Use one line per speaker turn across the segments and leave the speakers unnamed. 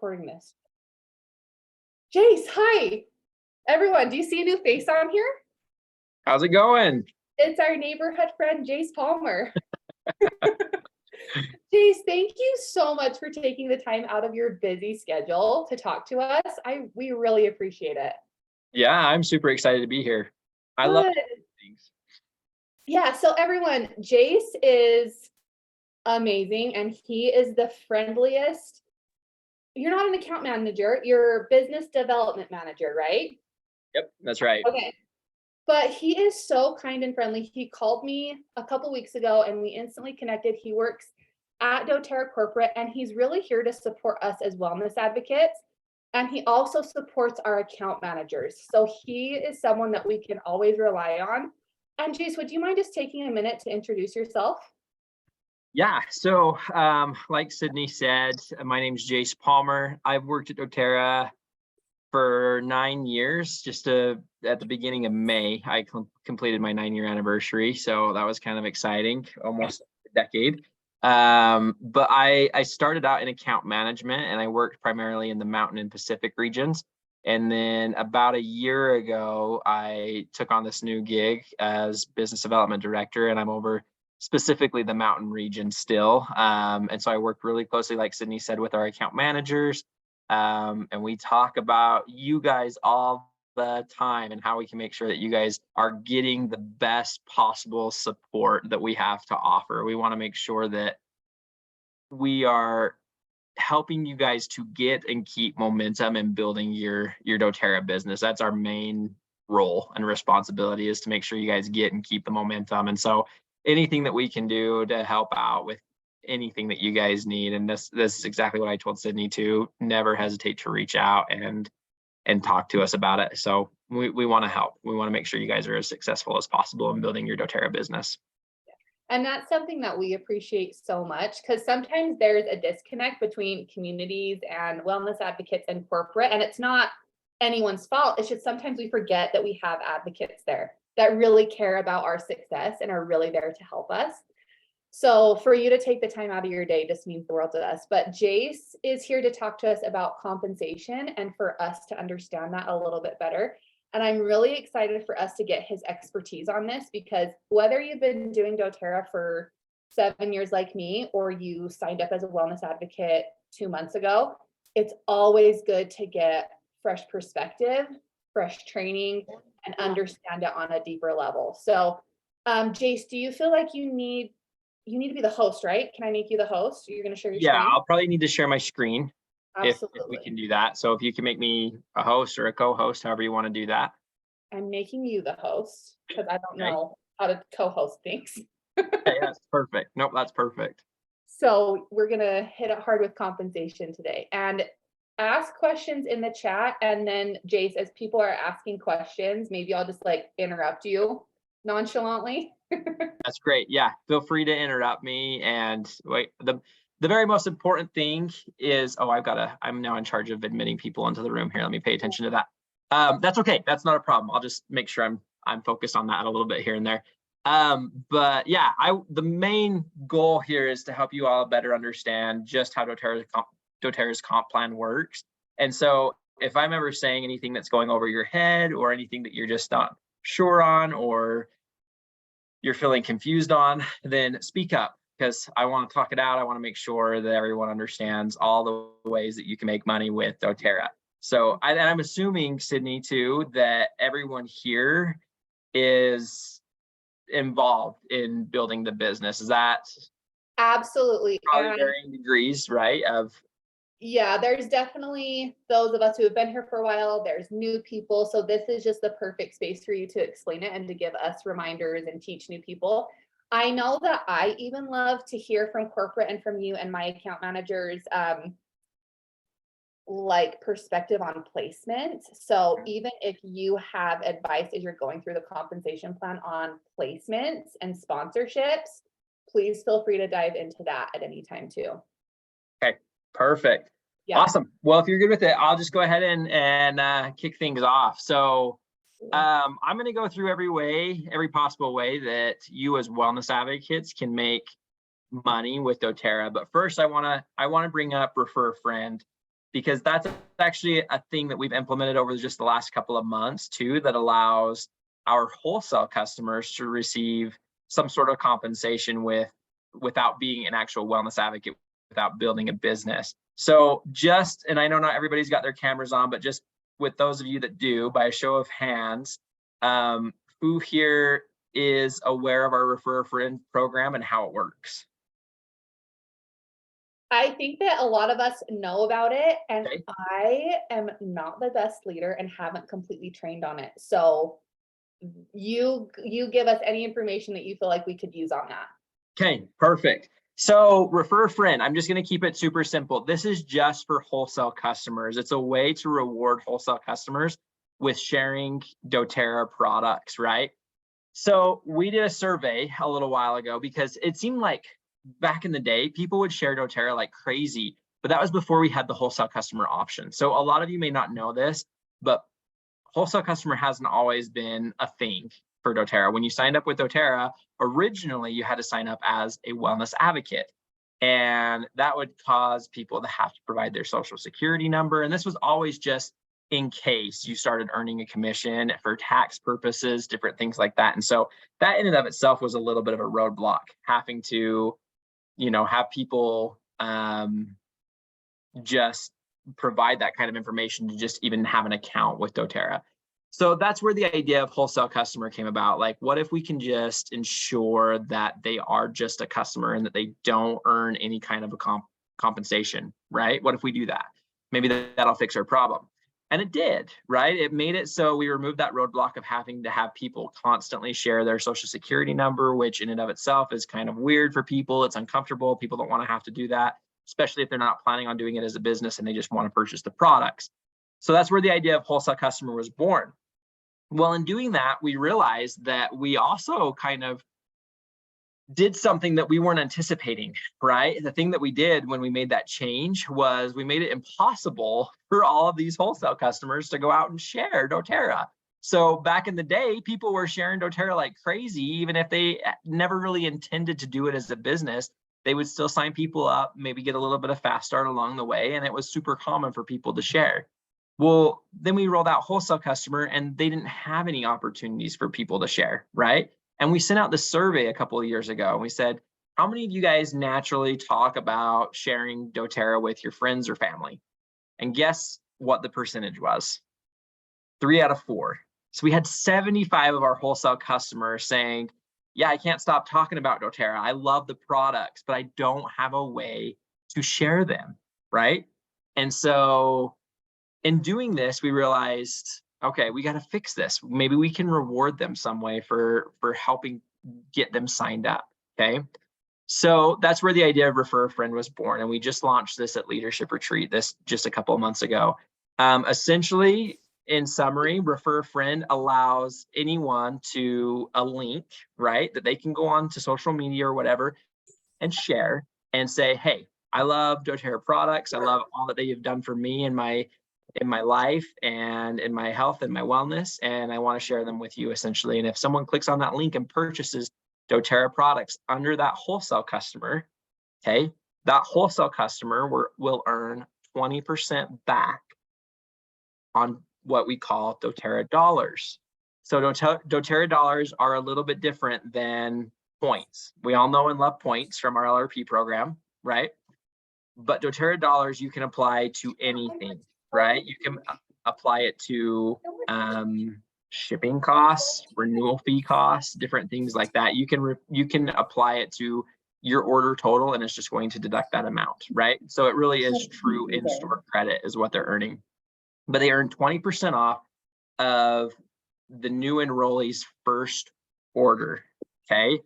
Recording this. Jace, hi. Everyone, do you see a new face on here?
How's it going?
It's our neighborhood friend, Jace Palmer. Jace, thank you so much for taking the time out of your busy schedule to talk to us. We really appreciate it.
Yeah, I'm super excited to be here. I love
Good.
things.
Yeah, so everyone, Jace is amazing and he is the friendliest. You're not an account manager, you're business development manager, right?
Yep, that's right.
Okay. But he is so kind and friendly. He called me a couple weeks ago and we instantly connected. He works at doTERRA Corporate and he's really here to support us as wellness advocates. And he also supports our account managers. So he is someone that we can always rely on. And Jace, would you mind just taking a minute to introduce yourself?
Yeah, so like Sydney said, my name's Jace Palmer. I've worked at doTERRA for 9 years. At the beginning of May, I completed my 9-year anniversary. So that was kind of exciting, almost a decade. But I started out in account management and I worked primarily in the Mountain and Pacific regions. And then about a year ago, I took on this new gig as business development director, and I'm over specifically the Mountain region still. And so I work really closely, like Sydney said, with our account managers. And we talk about you guys all the time and how we can make sure that you guys are getting the best possible support that we have to offer. We want to make sure that we are helping you guys to get and keep momentum and building your doTERRA business. That's our main role and responsibility, is to make sure you guys get and keep the momentum. And so anything that we can do to help out with anything that you guys need, and this is exactly what I told Sydney too, never hesitate to reach out and talk to us about it. So we want to help. We want to make sure you guys are as successful as possible in building your doTERRA business.
And that's something that we appreciate so much, because sometimes there's a disconnect between communities and wellness advocates and corporate, and it's not anyone's fault. It's just sometimes we forget that we have advocates there that really care about our success and are really there to help us. So for you to take the time out of your day just means the world to us. But Jace is here to talk to us about compensation and for us to understand that a little bit better. And I'm really excited for us to get his expertise on this, because whether you've been doing doTERRA for 7 years like me, or you signed up as a wellness advocate 2 months ago, it's always good to get fresh perspective, fresh training, and understand it on a deeper level. So Jace, do you feel like you need to be the host, right? Can I make you the host? You're going to share your screen?
I'll probably need to share my screen.
Absolutely.
If we can do that. So if you can make me a host or a co-host, however you want to do that.
I'm making you the host because I don't know how to co-host things.
Okay, that's perfect. Nope, that's perfect.
So we're going to hit it hard with compensation today, and ask questions in the chat. And then Jace, as people are asking questions, maybe I'll just like interrupt you nonchalantly.
That's great. Yeah, feel free to interrupt me. And wait, the very most important thing is, I'm now in charge of admitting people into the room here. Let me pay attention to that. That's okay. That's not a problem. I'll just make sure I'm focused on that a little bit here and there. But yeah, the main goal here is to help you all better understand just how doTERRA's comp plan works. And so if I'm ever saying anything that's going over your head, or anything that you're just not sure on, or you're feeling confused on, then speak up, because I want to talk it out. I want to make sure that everyone understands all the ways that you can make money with doTERRA. So I'm assuming, Sydney, too, that everyone here is involved in building the business. Is that
absolutely?
Probably varying degrees, right?
Yeah, there's definitely those of us who have been here for a while. There's new people. So this is just the perfect space for you to explain it and to give us reminders and teach new people. I know that I even love to hear from corporate and from you and my account managers, like perspective on placement. So even if you have advice as you're going through the compensation plan on placements and sponsorships, please feel free to dive into that at any time too.
Okay, perfect. Yeah. Awesome. Well, if you're good with it, I'll just go ahead and kick things off. So I'm going to go through every possible way that you as wellness advocates can make money with doTERRA. But first, I want to bring up refer a friend. because that's actually a thing that we've implemented over just the last couple of months too, that allows our wholesale customers to receive some sort of compensation without being an actual wellness advocate, without building a business. So just, and I know not everybody's got their cameras on, but just with those of you that do, by a show of hands, who here is aware of our Refer a Friend program and how it works?
I think that a lot of us know about it, and
Okay.
I am not the best leader and haven't completely trained on it. So you give us any information that you feel like we could use on that.
Okay, perfect. So Refer a Friend, I'm just going to keep it super simple. This is just for wholesale customers. It's a way to reward wholesale customers with sharing doTERRA products, right? So we did a survey a little while ago because it seemed like back in the day, people would share doTERRA like crazy, but that was before we had the wholesale customer option. So a lot of you may not know this, but wholesale customer hasn't always been a thing for doTERRA. When you signed up with doTERRA, originally you had to sign up as a wellness advocate. And that would cause people to have to provide their social security number. And this was always just in case you started earning a commission for tax purposes, different things like that. And so that in and of itself was a little bit of a roadblock, having to, have people just provide that kind of information to just even have an account with doTERRA. So that's where the idea of wholesale customer came about. Like, what if we can just ensure that they are just a customer and that they don't earn any kind of a compensation, right? What if we do that? Maybe that'll fix our problem. And it did, right? It made it so we removed that roadblock of having to have people constantly share their social security number, which in and of itself is kind of weird for people. It's uncomfortable. People don't want to have to do that, especially if they're not planning on doing it as a business and they just want to purchase the products. So that's where the idea of wholesale customer was born. Well, in doing that, we realized that we also kind of did something that we weren't anticipating, right? The thing that we did when we made that change was we made it impossible for all of these wholesale customers to go out and share doTERRA. So back in the day, people were sharing doTERRA like crazy, even if they never really intended to do it as a business. They would still sign people up, maybe get a little bit of fast start along the way, and it was super common for people to share. Well, then we rolled out wholesale customer and they didn't have any opportunities for people to share, right? And we sent out this survey a couple of years ago and we said, how many of you guys naturally talk about sharing doTERRA with your friends or family? And guess what the percentage was? 3 out of 4. So we had 75 of our wholesale customers saying, yeah, I can't stop talking about doTERRA. I love the products, but I don't have a way to share them, right? And so in doing this, we realized, okay, we got to fix this. Maybe we can reward them some way for helping get them signed up. Okay. So that's where the idea of Refer a Friend was born. And we just launched this at Leadership Retreat this just a couple of months ago. Essentially, in summary, Refer a Friend allows anyone to a link, right, that they can go on to social media or whatever and share and say, hey, I love doTERRA products. I love all that they have done for me in my life and in my health and my wellness, and I want to share them with you essentially. And if someone clicks on that link and purchases doTERRA products under that wholesale customer, okay, that wholesale customer will earn 20% back on what we call doTERRA dollars. So doTERRA dollars are a little bit different than points. We all know and love points from our LRP program, right? But doTERRA dollars you can apply to anything, right? You can apply it to shipping costs, renewal fee costs, different things like that. You can apply it to your order total and it's just going to deduct that amount, right? So it really is true in-store credit is what they're earning. But they earn 20% off of the new enrollee's first order, okay?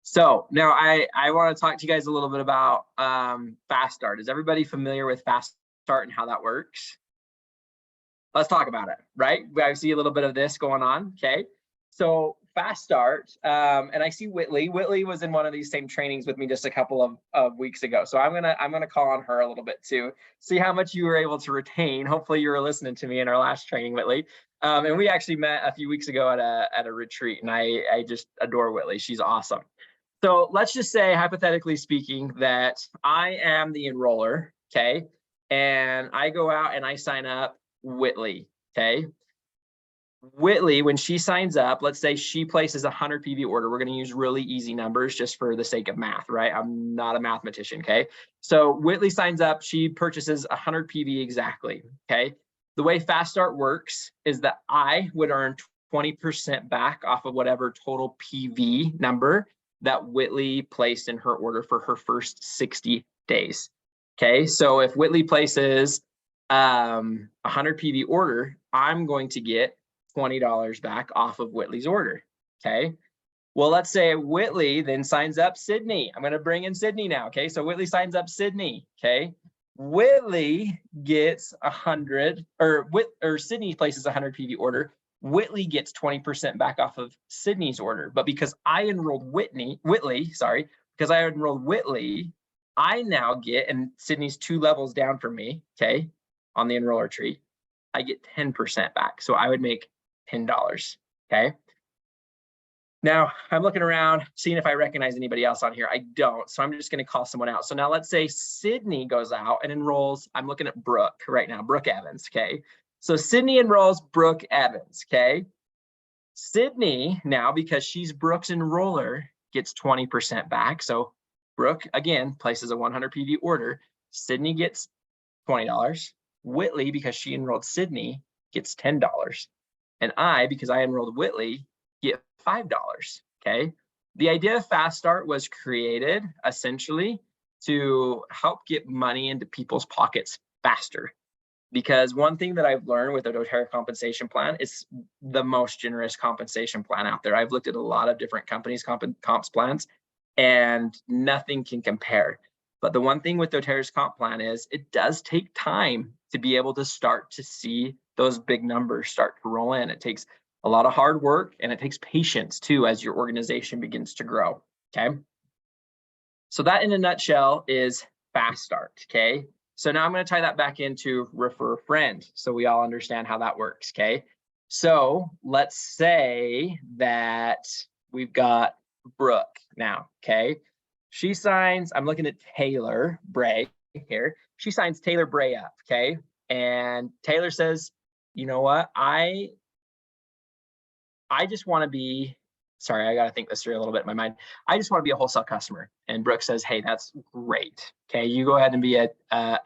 So now I want to talk to you guys a little bit about Fast Start. Is everybody familiar with Fast Start and how that works? Let's talk about it, right? I see a little bit of this going on, okay? So Fast Start, and I see Whitley. Whitley was in one of these same trainings with me just a couple of weeks ago. So I'm gonna call on her a little bit too, see how much you were able to retain. Hopefully you were listening to me in our last training, Whitley. And we actually met a few weeks ago at a retreat, and I just adore Whitley. She's awesome. So let's just say, hypothetically speaking, that I am the enroller, okay? and I go out and I sign up Whitley, okay? Whitley, when she signs up, let's say she places a 100 PV order. We're going to use really easy numbers just for the sake of math, right? I'm not a mathematician, okay? So Whitley signs up, she purchases 100 PV exactly, okay? The way Fast Start works is that I would earn 20% back off of whatever total PV number that Whitley placed in her order for her first 60 days, okay? So if Whitley places 100 PV order, I'm going to get $20 back off of Whitley's order, okay? Well, let's say Whitley then signs up Sydney. I'm going to bring in Sydney now, okay? So Whitley signs up Sydney, okay? Whitley gets 100, or Sydney places 100 PV order. Whitley gets 20% back off of Sydney's order. But because I enrolled Whitley, because I enrolled Whitley, I now get, and Sydney's 2 levels down from me, okay, on the enroller tree, I get 10% back. So I would make $10, okay? Now I'm looking around, seeing if I recognize anybody else on here. I don't, so I'm just gonna call someone out. So now let's say Sydney goes out and enrolls, I'm looking at Brooke right now, Brooke Evans, okay? So Sydney enrolls Brooke Evans, okay? Sydney now, because she's Brooke's enroller, gets 20% back. So Brooke, again, places a 100 PV order. Sydney gets $20. Whitley, because she enrolled Sydney, gets $10. And I, because I enrolled Whitley, get $5, okay? The idea of Fast Start was created essentially to help get money into people's pockets faster. Because one thing that I've learned with the doTERRA compensation plan is the most generous compensation plan out there. I've looked at a lot of different companies' comps plans, and nothing can compare. But the one thing with doTERRA's comp plan is it does take time to be able to start to see those big numbers start to roll in. It takes a lot of hard work, and it takes patience too as your organization begins to grow, okay? So that in a nutshell is Fast Start, okay? So now I'm going to tie that back into refer a friend so we all understand how that works, okay? So let's say that we've got Brooke now, okay? She signs, I'm looking at Taylor Bray here. She signs Taylor Bray up, okay? And Taylor says, you know what? I just want to be, sorry, I got to think this through a little bit in my mind. I just want to be a wholesale customer. And Brooke says, hey, that's great. Okay, you go ahead and be a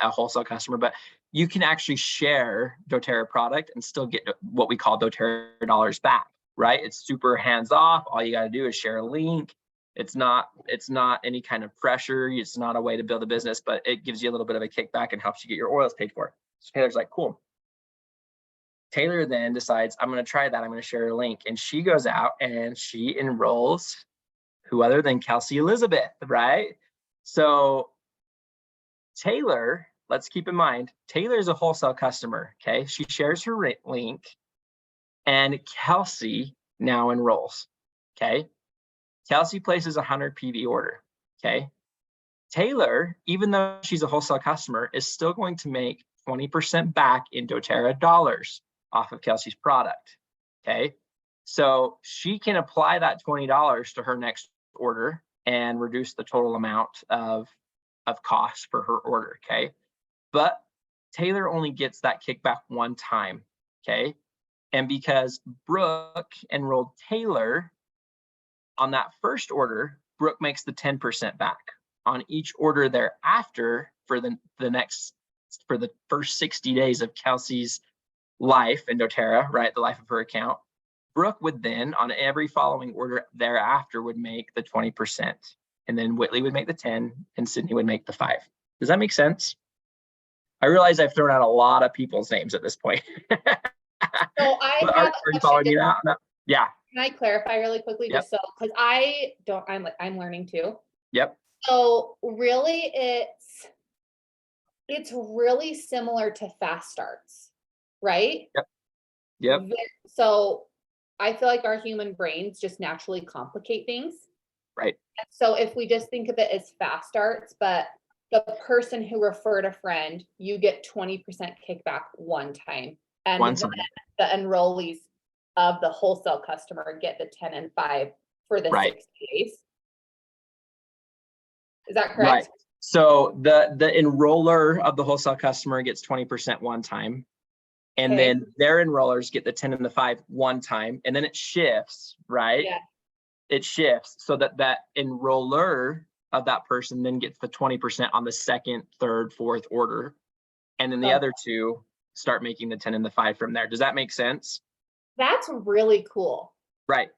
wholesale customer, but you can actually share doTERRA product and still get what we call doTERRA dollars back, right? It's super hands off. All you got to do is share a link. It's not any kind of pressure. It's not a way to build a business, but it gives you a little bit of a kickback and helps you get your oils paid for. So Taylor's like, cool. Taylor then decides, I'm going to try that. I'm going to share a link. And she goes out and she enrolls who other than Kelsey Elizabeth, right? So Taylor, let's keep in mind, Taylor's a wholesale customer, okay? She shares her link and Kelsey now enrolls, okay? Kelsey places a 100 PV order, okay? Taylor, even though she's a wholesale customer, is still going to make 20% back in doTERRA dollars off of Kelsey's product, okay? So she can apply that $20 to her next order and reduce the total amount of cost for her order, okay? But Taylor only gets that kickback one time, okay? And because Brooke enrolled Taylor on that first order, Brooke makes the 10% back. On each order thereafter for the first 60 days of Kelsey's life in doTERRA, right, the life of her account, Brooke would then, on every following order thereafter, would make the 20%. And then Whitley would make the 10, and Sydney would make the 5. Does that make sense? I realize I've thrown out a lot of people's names at this point.
So
are you following me now? No? Yeah.
Can I clarify really quickly,
Yep.
just so, because I'm learning too.
Yep.
So really it's really similar to Fast Starts, right?
Yep.
So I feel like our human brains just naturally complicate things.
Right.
So if we just think of it as Fast Starts, but the person who referred a friend, you get 20% kickback one time. And the enrollees of the wholesale customer get the 10 and 5 for the 60 days. Is that correct?
Right. So the enroller of the wholesale customer gets 20% one time. And
Okay.
then their enrollers get the 10 and the 5 one time. And then it shifts, right?
Yeah.
It shifts so that enroller of that person then gets the 20% on the second, third, fourth order. And then the
Okay.
other two start making the 10 and the 5 from there. Does that make sense?
That's really cool.
Right.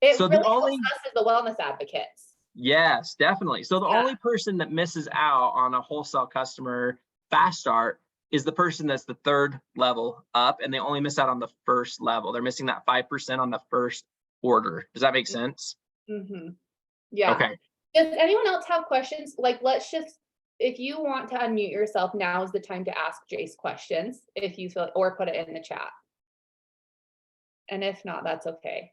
It
So
really
the only,
helps us as the wellness advocates.
yes, definitely. So the
Yeah.
only person that misses out on a wholesale customer fast start is the person that's the third level up, and they only miss out on the first level. They're missing that 5% on the first order. Does that make sense?
Mm-hmm. Yeah.
Okay.
Does anyone else have questions? Like, let's just, if you want to unmute yourself, now is the time to ask Jace questions if you feel, or put it in the chat. And if not, that's okay.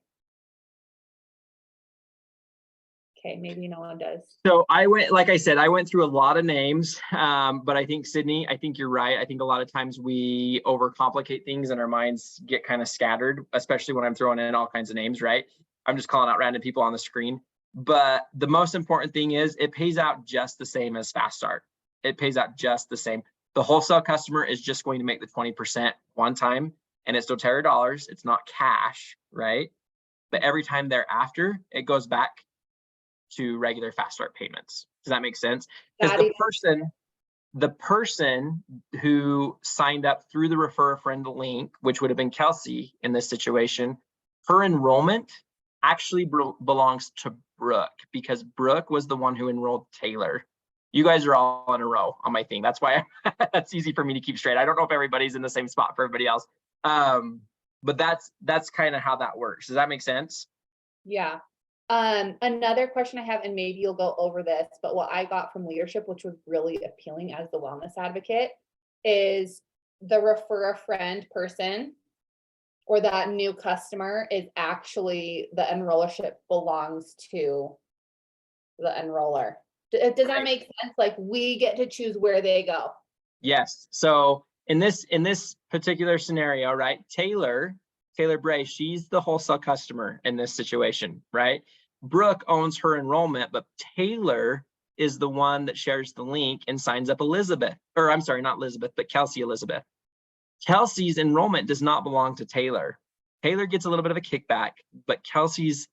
Okay, maybe no one does.
So like I said, I went through a lot of names, but I think Sydney, I think you're right. I think a lot of times we overcomplicate things and our minds get kind of scattered, especially when I'm throwing in all kinds of names, right? I'm just calling out random people on the screen. But the most important thing is it pays out just the same as Fast Start. It pays out just the same. The wholesale customer is just going to make the 20% one time, and it's doTERRA dollars. It's not cash, right? But every time thereafter, it goes back to regular Fast Start payments. Does that make sense? Because the person who signed up through the refer a friend link, which would have been Kelsey in this situation, her enrollment actually belongs to Brooke, because Brooke was the one who enrolled Taylor. You guys are all in a row on my thing. That's why that's easy for me to keep straight. I don't know if everybody's in the same spot for everybody else. But that's kind of how that works. Does that make sense?
Yeah. Another question I have, and maybe you'll go over this, but what I got from leadership, which was really appealing as the wellness advocate, is the refer a friend person or that new customer is actually the enrollership belongs to the enroller. Does that make sense? Like, we get to choose where they go.
Yes. So in this particular scenario, right, Taylor Bray, she's the wholesale customer in this situation, right? Brooke owns her enrollment, but Taylor is the one that shares the link and signs up Elizabeth, or I'm sorry, not Elizabeth, but Kelsey Elizabeth. Kelsey's enrollment does not belong to Taylor. Taylor gets a little bit of a kickback, but Kelsey's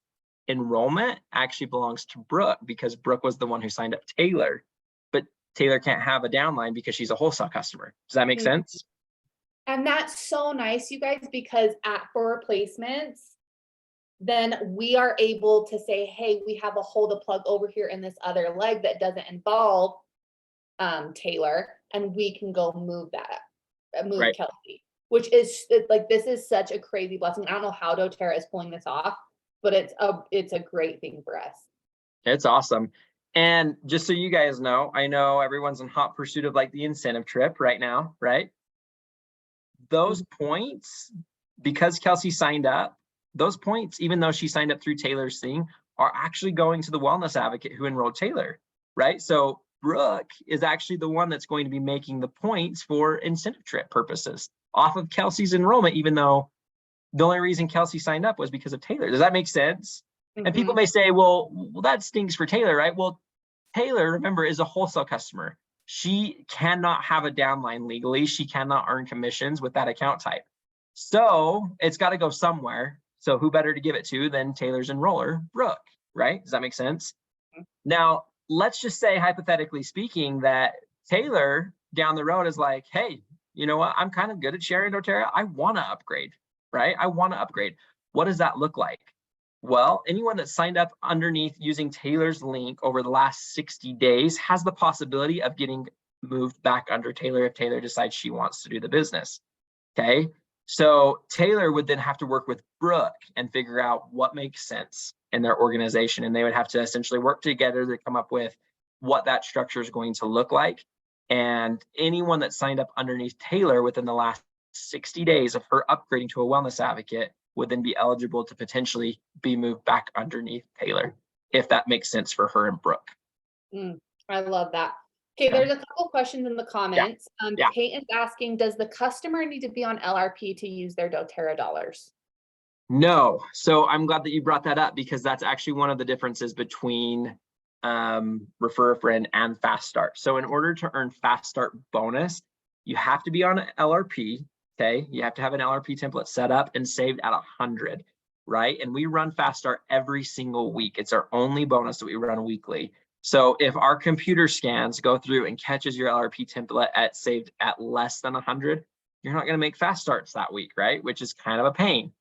enrollment actually belongs to Brooke, because Brooke was the one who signed up Taylor, but Taylor can't have a downline because she's a wholesale customer. Does that make sense?
And that's so nice, you guys, because for replacements, then we are able to say, hey, we have a hold the plug over here in this other leg that doesn't involve Taylor, and we can go move
Right.
Kelsey, which is like, this is such a crazy blessing. I don't know how doTERRA is pulling this off, but it's a great thing for us.
It's awesome. And just so you guys know, I know everyone's in hot pursuit of like the incentive trip right now, right? Those points, because Kelsey signed up, those points, even though she signed up through Taylor's thing, are actually going to the wellness advocate who enrolled Taylor, right? So Brooke is actually the one that's going to be making the points for incentive trip purposes off of Kelsey's enrollment, even though the only reason Kelsey signed up was because of Taylor. Does that make sense? And people may say, well, that stinks for Taylor, right? Well, Taylor, remember, is a wholesale customer. She cannot have a downline legally. She cannot earn commissions with that account type. So it's got to go somewhere. So who better to give it to than Taylor's enroller, Brooke, right? Does that make sense? Now, let's just say, hypothetically speaking, that Taylor down the road is like, hey, you know what? I'm kind of good at sharing doTERRA. I want to upgrade, right? I want to upgrade. What does that look like? Well, anyone that signed up underneath using Taylor's link over the last 60 days has the possibility of getting moved back under Taylor if Taylor decides she wants to do the business. Okay. So Taylor would then have to work with Brooke and figure out what makes sense in their organization. And they would have to essentially work together to come up with what that structure is going to look like. And anyone that signed up underneath Taylor within the last 60 days of her upgrading to a wellness advocate would then be eligible to potentially be moved back underneath Taylor, if that makes sense for her and Brooke.
I love that. Okay, there's a couple questions in the comments. Peyton's asking, does the customer need to be on LRP to use their doTERRA dollars?
No. So I'm glad that you brought that up, because that's actually one of the differences between refer a friend, and fast start. So in order to earn fast start bonus, you have to be on LRP. Okay, you have to have an LRP template set up and saved at 100, right? And we run fast start every single week. It's our only bonus that we run weekly. So if our computer scans go through and catches your LRP template at saved at less than 100, you're not going to make fast starts that week, right? Which is kind of a pain.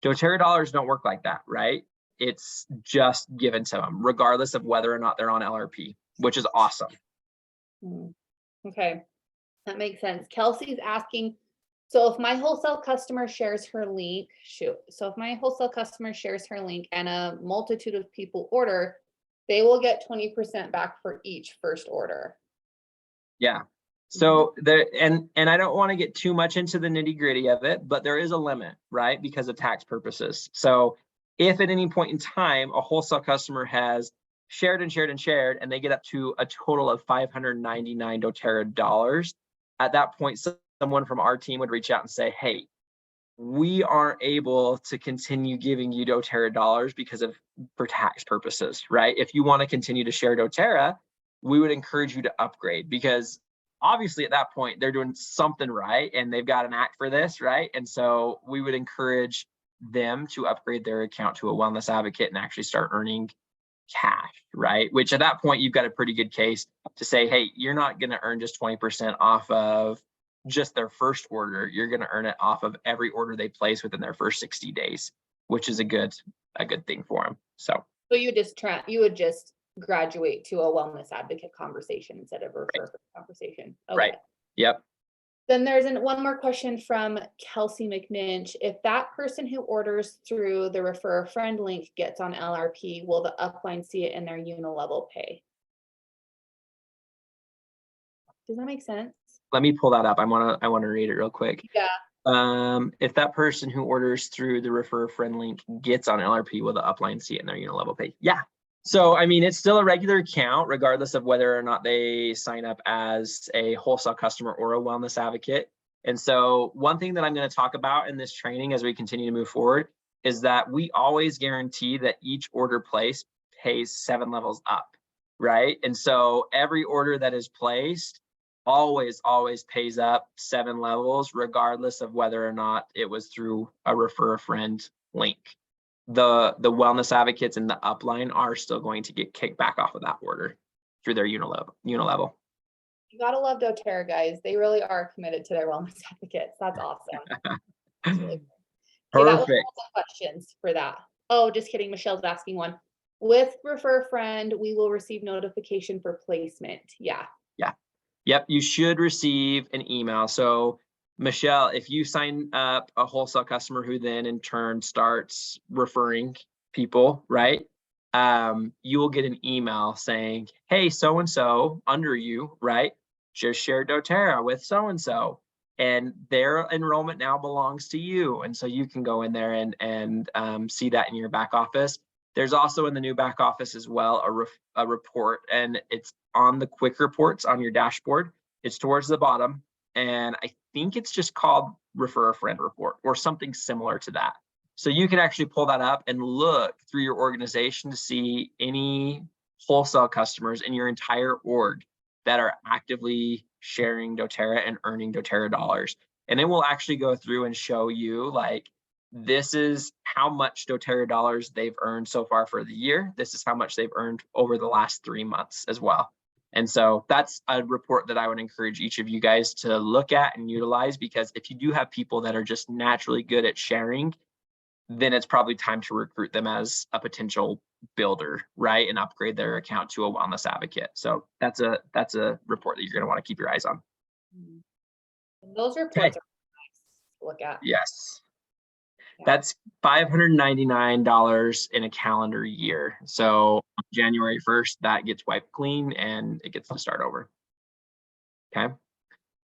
doTERRA dollars don't work like that, right? It's just given to them, regardless of whether or not they're on LRP, which is awesome.
Okay, that makes sense. Kelsey's asking, so if my wholesale customer shares her link, if my wholesale customer shares her link and a multitude of people order, they will get 20% back for each first order.
Yeah. So there, and I don't want to get too much into the nitty gritty of it, but there is a limit, right? Because of tax purposes. So if at any point in time, a wholesale customer has shared and shared and shared, and they get up to a total of 599 doTERRA dollars, at that point, someone from our team would reach out and say, hey, we aren't able to continue giving you doTERRA dollars because of for tax purposes, right? If you want to continue to share doTERRA, we would encourage you to upgrade, because obviously at that point they're doing something right and they've got an act for this, right? And so we would encourage them to upgrade their account to a wellness advocate and actually start earning cash, right? Which at that point you've got a pretty good case to say, hey, you're not going to earn just 20% off of just their first order. You're going to earn it off of every order they place within their first 60 days, which is a good thing for them. So
you would just graduate to a wellness advocate conversation instead of a refer conversation. Okay.
Right. Yep.
Then there's one more question from Kelsey McNinch. If that person who orders through the refer a friend link gets on LRP, will the upline see it in their unilevel pay? Does that make sense?
Let me pull that up. I want to read it real quick.
Yeah.
If that person who orders through the refer a friend link gets on LRP, will the upline see it in their unilevel pay? Yeah. So, I mean, it's still a regular account, regardless of whether or not they sign up as a wholesale customer or a wellness advocate. And so one thing that I'm going to talk about in this training as we continue to move forward is that we always guarantee that each order placed pays 7 levels up, right? And so every order that is placed always pays up 7 levels, regardless of whether or not it was through a refer a friend link. The wellness advocates and the upline are still going to get kicked back off of that order through their unilevel.
You gotta love doTERRA, guys. They really are committed to their wellness advocates. That's awesome. That's really cool. Okay,
Perfect.
that was all the questions for that. Oh, just kidding. Michelle's asking one. With refer a friend, we will receive notification for placement. Yeah.
Yep, you should receive an email. So Michelle, if you sign up a wholesale customer who then in turn starts referring people, right? You will get an email saying, hey, so-and-so under you, right? Just shared doTERRA with so-and-so, and their enrollment now belongs to you. And so you can go in there and see that in your back office. There's also in the new back office as well a report, and it's on the quick reports on your dashboard. It's towards the bottom, and I think it's just called refer a friend report or something similar to that. So you can actually pull that up and look through your organization to see any wholesale customers in your entire org that are actively sharing doTERRA and earning doTERRA dollars. And it will actually go through and show you, like, this is how much doTERRA dollars they've earned so far for the year. This is how much they've earned over the last 3 months as well. And so that's a report that I would encourage each of you guys to look at and utilize, because if you do have people that are just naturally good at sharing, then it's probably time to recruit them as a potential builder, right? And upgrade their account to a wellness advocate. So that's a report that you're going to want to keep your eyes on.
Those reports are nice to look at.
Yes. That's $599 in a calendar year. So January 1st, that gets wiped clean and it gets to start over. Okay.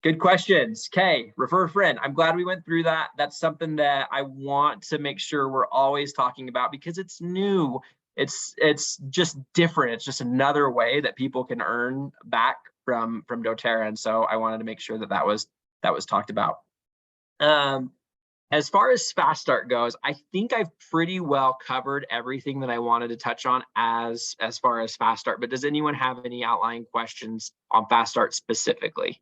Good questions. Okay. Refer a friend. I'm glad we went through that. That's something that I want to make sure we're always talking about, because it's new. It's just different. It's just another way that people can earn back from doTERRA. And so I wanted to make sure that was talked about. As far as fast start goes, I think I've pretty well covered everything that I wanted to touch on as far as fast start, but does anyone have any outlying questions on fast start specifically?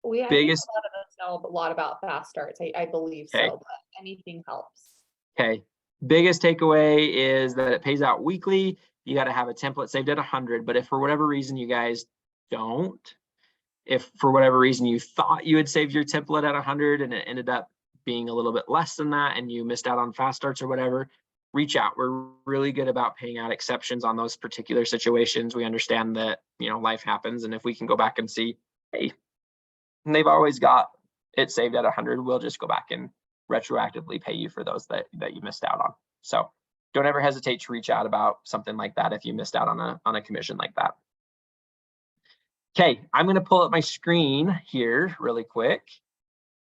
I think a
Biggest,
lot of us know a lot about fast starts. I believe
okay,
so, but anything helps.
okay. Biggest takeaway is that it pays out weekly. You got to have a template saved at 100, but if for whatever reason you guys don't, if for whatever reason you thought you had saved your template at 100 and it ended up being a little bit less than that and you missed out on fast starts or whatever, reach out. We're really good about paying out exceptions on those particular situations. We understand that, life happens, and if we can go back and see, hey, and they've always got it saved at 100, we'll just go back and retroactively pay you for those that you missed out on. So don't ever hesitate to reach out about something like that if you missed out on a commission like that. Okay, I'm going to pull up my screen here really quick,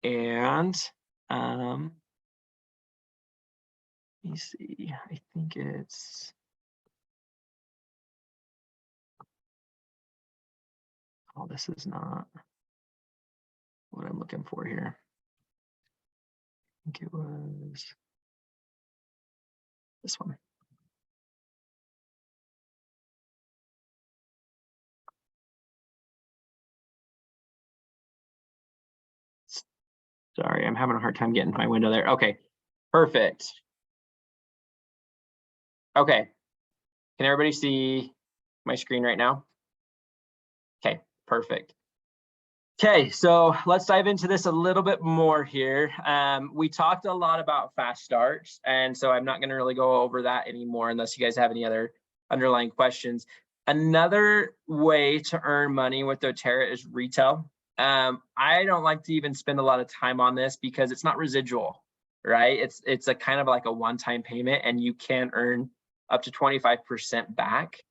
and let me see. I think it's, oh, this is not what I'm looking for here. I think it was this one. Sorry, I'm having a hard time getting to my window there. Okay, perfect. Okay, can everybody see my screen right now? Okay, perfect. Okay, so let's dive into this a little bit more here. We talked a lot about fast starts, and so I'm not going to really go over that anymore unless you guys have any other underlying questions. Another way to earn money with doTERRA is retail. I don't like to even spend a lot of time on this because it's not residual, right? It's a kind of like a one-time payment, and you can earn up to 25% back.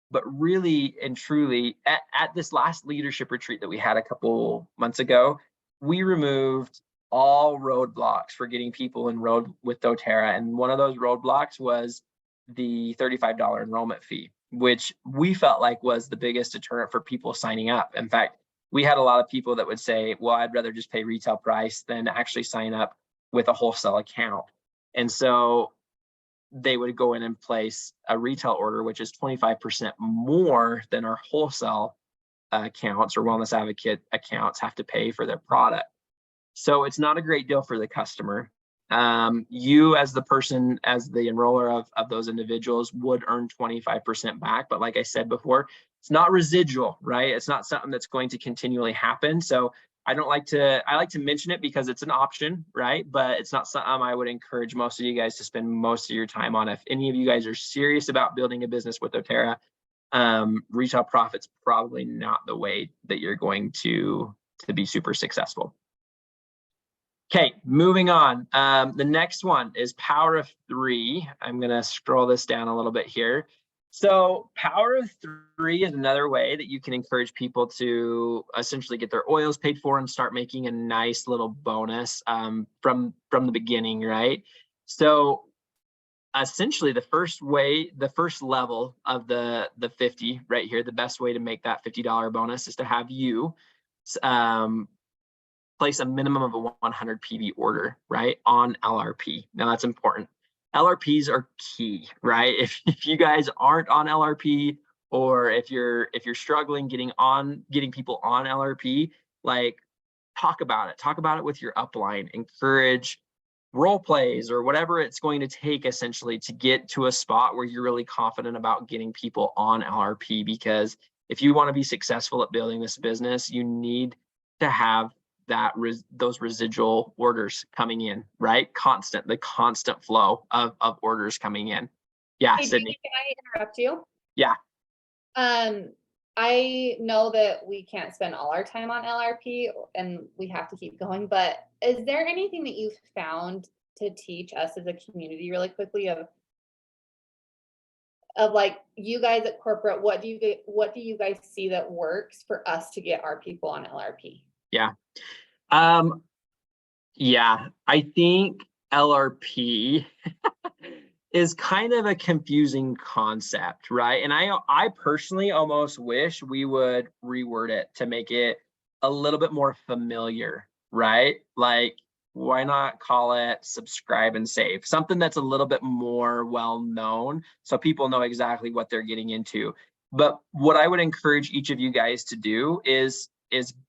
But really and truly, at this last leadership retreat that we had a couple months ago, we removed all roadblocks for getting people enrolled with doTERRA. And one of those roadblocks was the $35 enrollment fee, which we felt like was the biggest deterrent for people signing up. In fact, we had a lot of people that would say, well, I'd rather just pay retail price than actually sign up with a wholesale account. And so they would go in and place a retail order, which is 25% more than our wholesale accounts or wellness advocate accounts have to pay for their product. So it's not a great deal for the customer. You as the person, as the enroller of those individuals would earn 25% back. But like I said before, it's not residual, right? It's not something that's going to continually happen. So I like to mention it because it's an option, right? But it's not something I would encourage most of you guys to spend most of your time on. If any of you guys are serious about building a business with doTERRA, retail profit's probably not the way that you're going to be super successful. Okay, moving on. The next one is Power of 3. I'm going to scroll this down a little bit here. So Power of 3 is another way that you can encourage people to essentially get their oils paid for and start making a nice little bonus from the beginning, right? So essentially the first level of the 50 right here, the best way to make that $50 bonus is to have you place a minimum of a 100 PV order, right, on LRP. Now that's important. LRPs are key, right? If you guys aren't on LRP, or if you're struggling getting people on LRP, like talk about it with your upline, encourage role plays or whatever it's going to take essentially to get to a spot where you're really confident about getting people on LRP. Because if you want to be successful at building this business, you need to have those residual orders coming in, right? The constant flow of orders coming in. Yeah,
Hey,
Sydney.
can I interrupt you?
Yeah.
I know that we can't spend all our time on LRP and we have to keep going, but is there anything that you've found to teach us as a community really quickly of like you guys at corporate, what do you guys see that works for us to get our people on LRP?
Yeah. Yeah, I think LRP is kind of a confusing concept, right? And I personally almost wish we would reword it to make it a little bit more familiar, right? Like, why not call it subscribe and save? Something that's a little bit more well known so people know exactly what they're getting into. But what I would encourage each of you guys to do is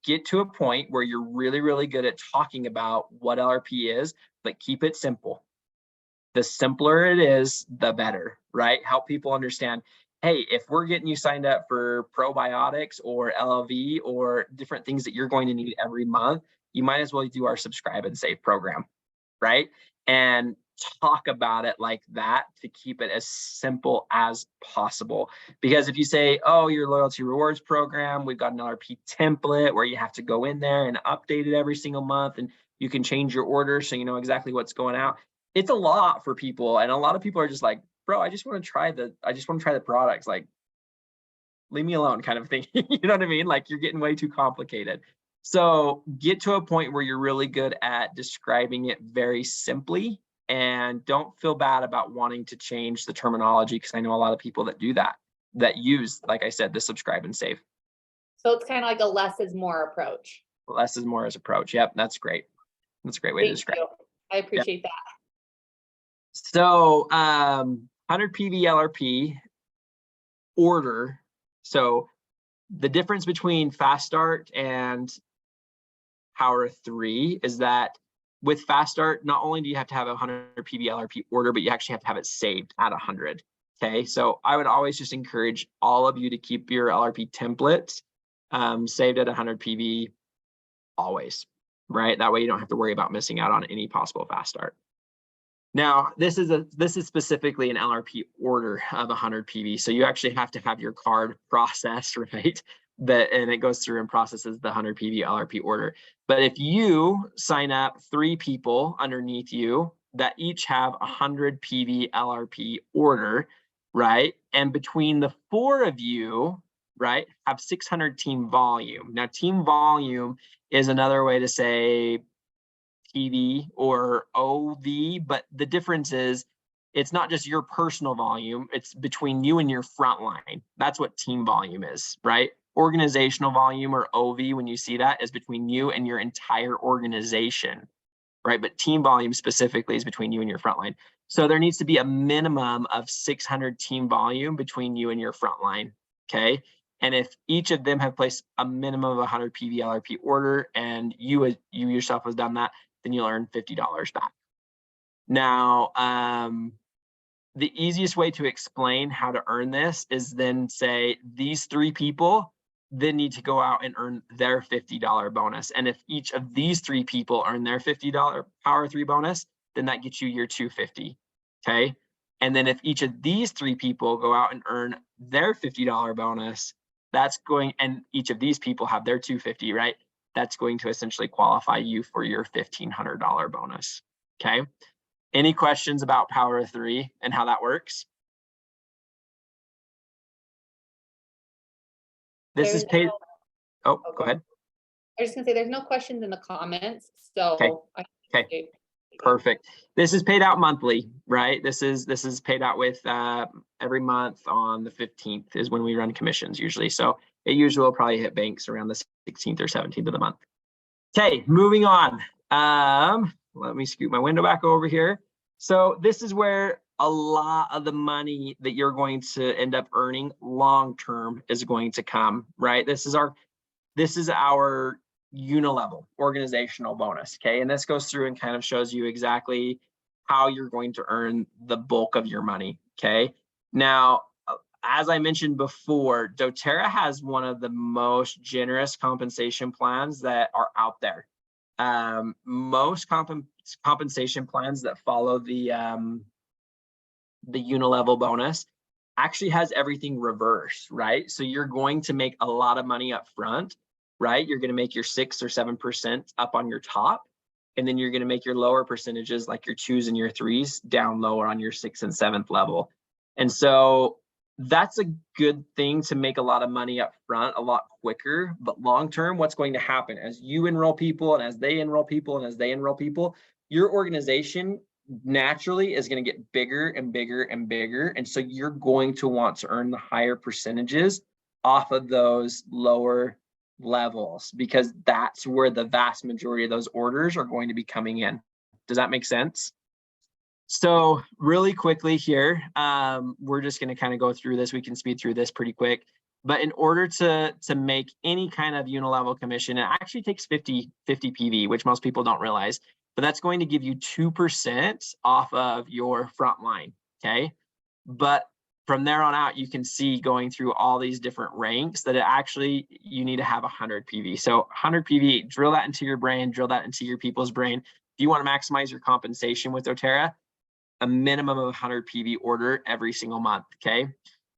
get to a point where you're really, really good at talking about what LRP is, but keep it simple. The simpler it is, the better, right? Help people understand, hey, if we're getting you signed up for probiotics or LLV or different things that you're going to need every month, you might as well do our subscribe and save program, right? And talk about it like that to keep it as simple as possible. Because if you say, oh, your loyalty rewards program, we've got an LRP template where you have to go in there and update it every single month, and you can change your order so you know exactly what's going out. It's a lot for people, and a lot of people are just like, bro, I just want to try the products, like, leave me alone, kind of thing. You know what I mean? Like, you're getting way too complicated. So get to a point where you're really good at describing it very simply, and don't feel bad about wanting to change the terminology, because I know a lot of people that do that, that use, like I said, the subscribe and save.
So it's kind of like a less is more approach.
Less is more as approach. Yep, that's great. That's a great way to describe it.
I appreciate that.
So 100 PV LRP order. So the difference between Fast Start and Power of 3 is that with Fast Start, not only do you have to have a 100 PV LRP order, but you actually have to have it saved at 100. Okay, so I would always just encourage all of you to keep your LRP templates saved at 100 PV always, right? That way you don't have to worry about missing out on any possible Fast Start. Now, this is specifically an LRP order of 100 PV. So you actually have to have your card processed, right? And it goes through and processes the 100 PV LRP order. But if you sign up 3 people underneath you that each have 100 PV LRP order, right? And between the 4 of you, right, have 600 team volume. Now, team volume is another way to say TV or OV, but the difference is it's not just your personal volume, it's between you and your front line. That's what team volume is, right? Organizational volume, or OV, when you see that, is between you and your entire organization, right? But team volume specifically is between you and your front line. So there needs to be a minimum of 600 team volume between you and your front line, okay? And if each of them have placed a minimum of 100 PV LRP order, and you yourself has done that, then you'll earn $50 back. Now, the easiest way to explain how to earn this is then say these 3 people then need to go out and earn their $50 bonus. And if each of these 3 people earn their $50 Power 3 bonus, then that gets you your $250, okay? And then if each of these 3 people go out and earn their $50 bonus, and each of these people have their $250, right? That's going to essentially qualify you for your $1,500 bonus, okay? Any questions about Power of 3 and how that works? This is paid. Oh, go ahead.
I was just gonna say, there's no questions in the comments, so.
Okay. Perfect. This is paid out monthly, right? This is paid out with every month on the 15th is when we run commissions usually. So it usually will probably hit banks around the 16th or 17th of the month. Okay, moving on. Let me scoot my window back over here. So this is where a lot of the money that you're going to end up earning long-term is going to come, right? This is our unilevel organizational bonus, okay? And this goes through and kind of shows you exactly how you're going to earn the bulk of your money, okay? Now, as I mentioned before, doTERRA has one of the most generous compensation plans that are out there. Most compensation plans that follow the unilevel bonus actually has everything reversed, right? So you're going to make a lot of money up front, right? You're going to make your 6 or 7% up on your top, and then you're going to make your lower percentages, like your 2s and your 3s, down lower on your 6th and 7th level. And so that's a good thing to make a lot of money up front a lot quicker. But long term, what's going to happen as you enroll people, and as they enroll people, and as they enroll people, your organization naturally is going to get bigger and bigger and bigger. And so you're going to want to earn the higher percentages off of those lower levels, because that's where the vast majority of those orders are going to be coming in. Does that make sense? So really quickly here, we're just going to kind of go through this. We can speed through this pretty quick. But in order to make any kind of unilevel commission, it actually takes 50 PV, which most people don't realize. But that's going to give you 2% off of your front line, okay? But from there on out, you can see going through all these different ranks that it actually, you need to have 100 PV. So 100 PV, drill that into your brain, drill that into your people's brain. If you want to maximize your compensation with doTERRA, a minimum of 100 PV order every single month, okay?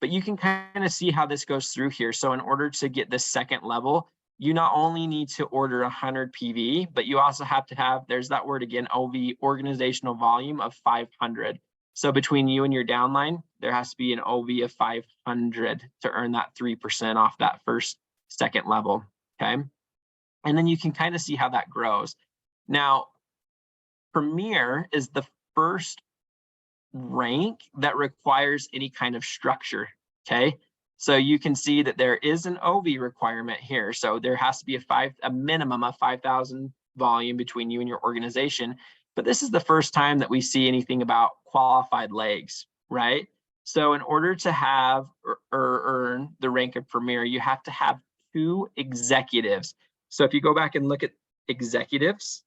But you can kind of see how this goes through here. So in order to get this second level, you not only need to order 100 PV, but you also have to have, there's that word again, OV, organizational volume of 500. So between you and your downline, there has to be an OV of 500 to earn that 3% off that second level, okay? And then you can kind of see how that grows. Now, Premier is the first rank that requires any kind of structure, okay? So you can see that there is an OV requirement here. So there has to be a minimum of 5,000 volume between you and your organization. But this is the first time that we see anything about qualified legs, right? So in order to have or earn the rank of Premier, you have to have 2 executives. So if you go back and look at executives,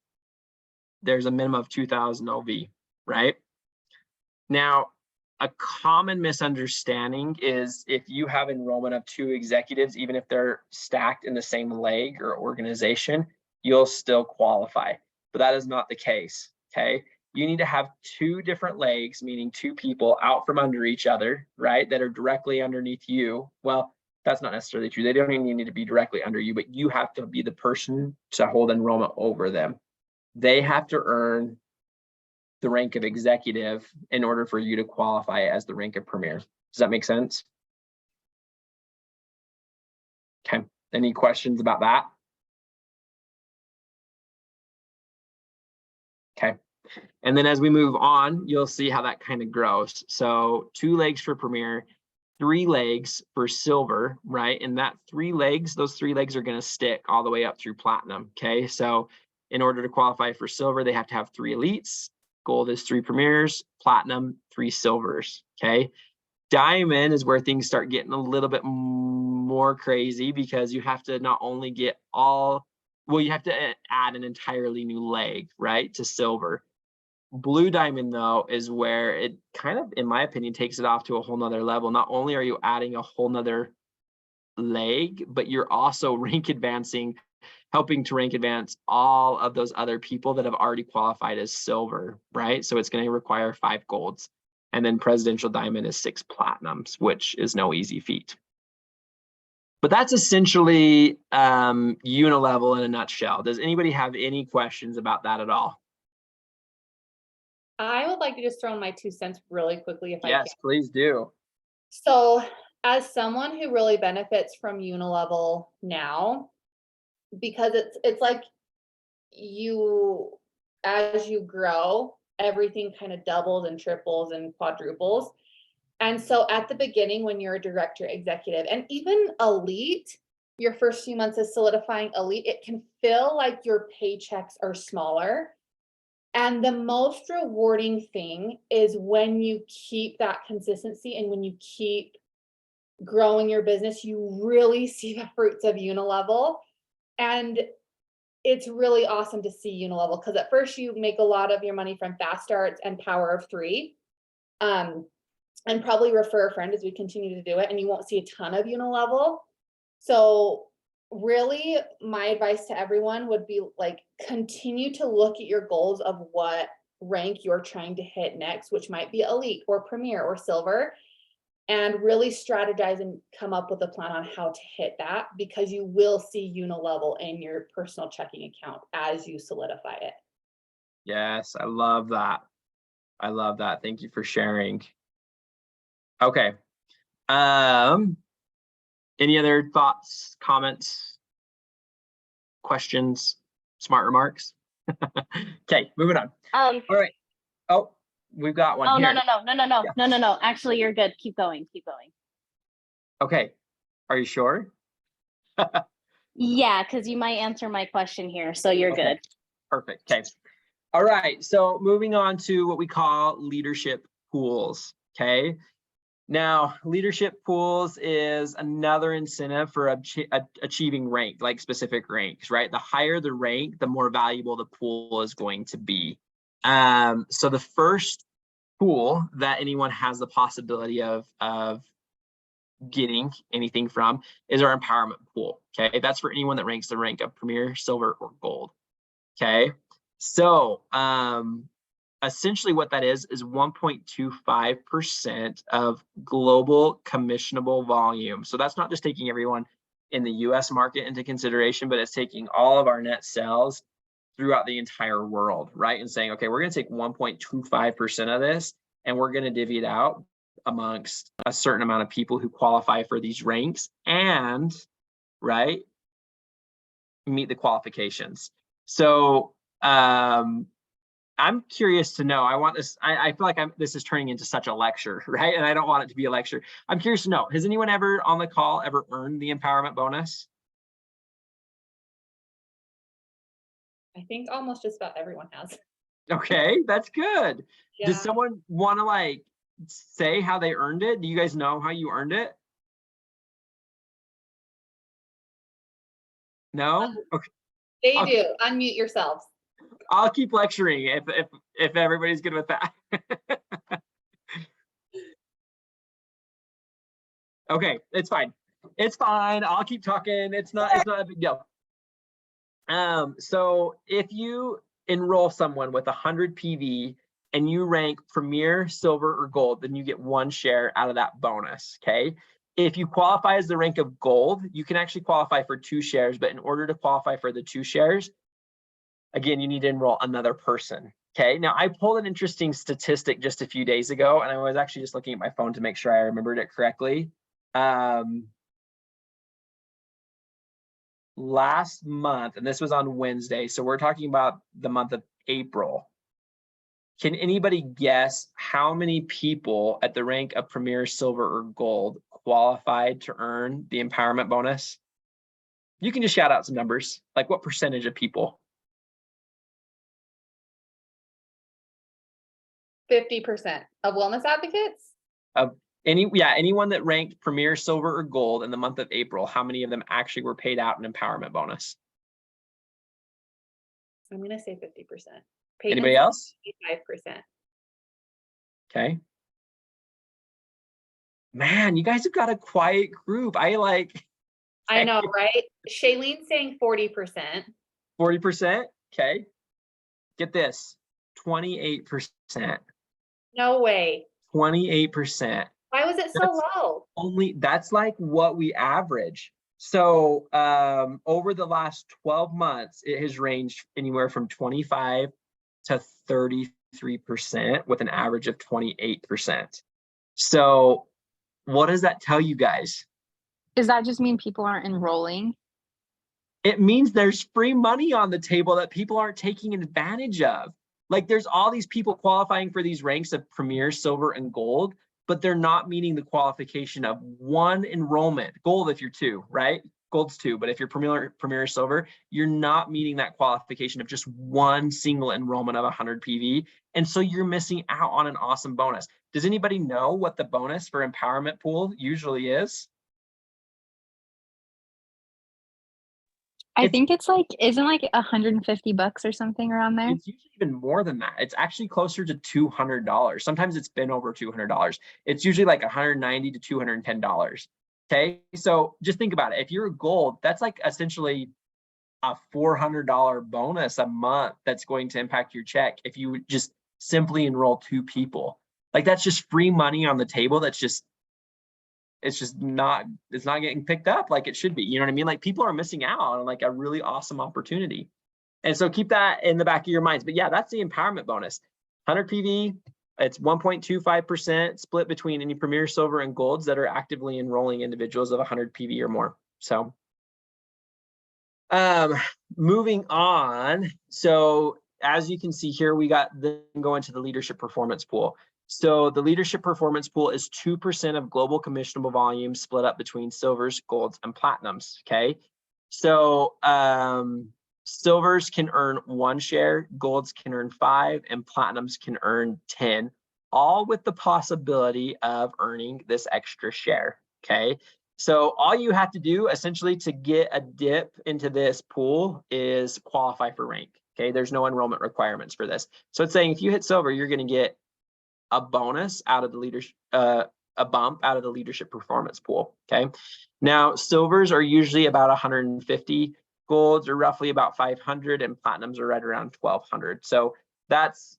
there's a minimum of 2,000 OV, right? Now, a common misunderstanding is if you have enrollment of 2 executives, even if they're stacked in the same leg or organization, you'll still qualify. But that is not the case, okay? You need to have 2 different legs, meaning 2 people out from under each other, right, that are directly underneath you. Well, that's not necessarily true. They don't even need to be directly under you, but you have to be the person to hold enrollment over them. They have to earn the rank of executive in order for you to qualify as the rank of Premier. Does that make sense? Okay, any questions about that? Okay, and then as we move on, you'll see how that kind of grows. So 2 legs for Premier, 3 legs for Silver, right? And that 3 legs, those 3 legs are going to stick all the way up through Platinum, okay? So in order to qualify for Silver, they have to have 3 elites. Gold is 3 premiers, platinum, 3 silvers, okay? Diamond is where things start getting a little bit more crazy because you have to not only get you have to add an entirely new leg, right, to silver. Blue diamond, though, is where it kind of, in my opinion, takes it off to a whole nother level. Not only are you adding a whole nother leg, but you're also rank advancing, helping to rank advance all of those other people that have already qualified as silver, right? So it's going to require 5 golds. And then presidential diamond is 6 platinums, which is no easy feat. But that's essentially unilevel in a nutshell. Does anybody have any questions about that at all?
I would like to just throw in my 2 cents really quickly if I can.
Yes, please do.
So as someone who really benefits from unilevel now, because it's like as you grow, everything kind of doubles and triples and quadruples. And so at the beginning, when you're a director, executive, and even elite, your first few months of solidifying elite, it can feel like your paychecks are smaller. And the most rewarding thing is when you keep that consistency and when you keep growing your business, you really see the fruits of unilevel. And it's really awesome to see unilevel because at first you make a lot of your money from fast starts and power of 3. And probably refer a friend as we continue to do it, and you won't see a ton of unilevel. So really my advice to everyone would be like, continue to look at your goals of what rank you're trying to hit next, which might be elite or premier or silver, and really strategize and come up with a plan on how to hit that, because you will see unilevel in your personal checking account as you solidify it.
Yes, I love that. I love that. Thank you for sharing. Okay. Any other thoughts, comments, questions, smart remarks? Okay, moving on. All right. Oh, we've got one here.
No. Actually, you're good. Keep going.
Okay. Are you sure?
Yeah, because you might answer my question here, so you're
Okay.
good.
Perfect. Okay. All right. So moving on to what we call leadership pools. Okay. Now, leadership pools is another incentive for achieving rank, like specific ranks, right? The higher the rank, the more valuable the pool is going to be. So the first pool that anyone has the possibility of getting anything from is our empowerment pool. Okay, that's for anyone that ranks the rank of premier, silver, or gold. Okay, so essentially what that is 1.25% of global commissionable volume. So that's not just taking everyone in the US market into consideration, but it's taking all of our net sales throughout the entire world, right? And saying, okay, we're going to take 1.25% of this and we're going to divvy it out amongst a certain amount of people who qualify for these ranks and, right, meet the qualifications. So I'm curious to know, I want this, I feel like this is turning into such a lecture, right? And I don't want it to be a lecture. I'm curious to know, has anyone ever on the call ever earned the empowerment bonus?
I think almost just about everyone has.
Okay, that's good.
Yeah.
Does someone want to like say how they earned it? Do you guys know how you earned it? No? Okay.
They
I'll,
do. Unmute yourselves.
I'll keep lecturing if everybody's good with that. Okay, it's fine. It's fine. I'll keep talking. It's not a big deal. So if you enroll someone with 100 PV and you rank premier, silver, or gold, then you get 1 share out of that bonus. Okay. If you qualify as the rank of gold, you can actually qualify for 2 shares, but in order to qualify for the 2 shares, again, you need to enroll another person. Okay. Now I pulled an interesting statistic just a few days ago, and I was actually just looking at my phone to make sure I remembered it correctly. Last month, and this was on Wednesday, so we're talking about the month of April. Can anybody guess how many people at the rank of premier, silver, or gold qualified to earn the empowerment bonus? You can just shout out some numbers, like what percentage of people?
50% of wellness advocates?
Anyone that ranked premier, silver, or gold in the month of April, how many of them actually were paid out an empowerment bonus?
I'm going to say 50%.
Anybody else?
5%.
Okay. Man, you guys have got a quiet group. I
know, right? Shailene's saying 40%.
40%. Okay. Get this, 28%.
No way.
28%.
Why was it so low?
That's like what we average. So over the last 12 months, it has ranged anywhere from 25 to 33% with an average of 28%. So what does that tell you guys?
Does that just mean people aren't enrolling?
It means there's free money on the table that people aren't taking advantage of. Like there's all these people qualifying for these ranks of premier, silver, and gold, but they're not meeting the qualification of 1 enrollment. Gold if you're 2, right? Gold's 2, but if you're premier, silver, you're not meeting that qualification of just 1 single enrollment of 100 PV. And so you're missing out on an awesome bonus. Does anybody know what the bonus for empowerment pool usually is?
I think it's like, isn't like $150 or something around there?
It's usually even more than that. It's actually closer to $200. Sometimes it's been over $200. It's usually like $190 to $210. Okay, so just think about it. If you're a gold, that's like essentially a $400 bonus a month that's going to impact your check if you just simply enroll 2 people. Like that's just free money on the table. It's not getting picked up like it should be. You know what I mean? Like people are missing out on like a really awesome opportunity. And so keep that in the back of your minds. But yeah, that's the empowerment bonus. 100 PV, it's 1.25% split between any premier, silver, and golds that are actively enrolling individuals of 100 PV or more. So moving on. So as you can see here, we got then go into the leadership performance pool. So the leadership performance pool is 2% of global commissionable volume split up between silvers, golds, and platinums. Okay. So silvers can earn 1 share, golds can earn 5, and platinums can earn 10, all with the possibility of earning this extra share. Okay. So all you have to do essentially to get a dip into this pool is qualify for rank. Okay. There's no enrollment requirements for this. So it's saying if you hit silver, you're going to get a bonus out of the leadership, a bump out of the leadership performance pool. Okay. Now silvers are usually about 150, golds are roughly about 500, and platinums are right around 1200. So that's